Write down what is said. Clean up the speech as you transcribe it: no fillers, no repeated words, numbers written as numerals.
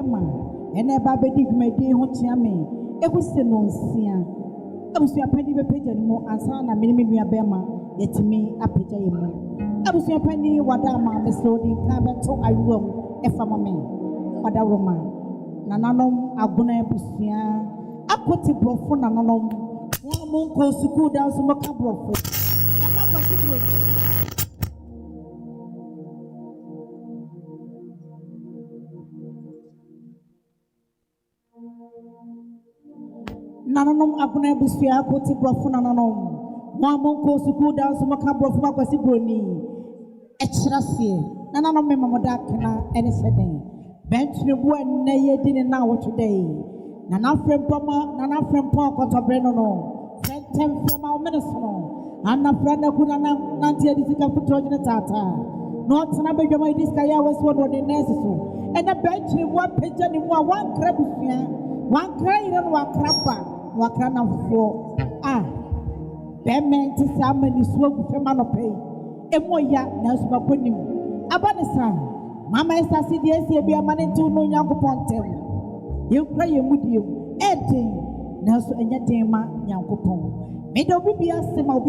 bema ene ba be di dwumadi ho tia me ekwese no nsia abusua pani be pagya no mu ansa na me nua bema yetimi apagya yemu abusua pani wada ma me so di ka beto ayuam efama me wada roma nananom agona abusua akoti brofo nananom won mo nko school dan so maka brofo ama kwasi brofo nananom agona abusua akoti brofo nananom won mo nko school dan so maka brofo makwasi broni echirasie nananom me mamoda kana NSEM bentre bu na yedi na wo today nana Frimpong kotobre no fentem fema o meneso anna franda kuna na ntia disika futroje na tata no tena bedwama diska ya weswo no de nurse so ena bentre bu apagya ni mu a wan kra bufia wan kra ire no wakrapa wakra na fo bement samani so gu fema no pay emoya na so bakonim abanisa mama estasi die sie bia mane tu no nyankopon tem yekra yemudie ede na so enya dem ma nyankopon me do bibia sema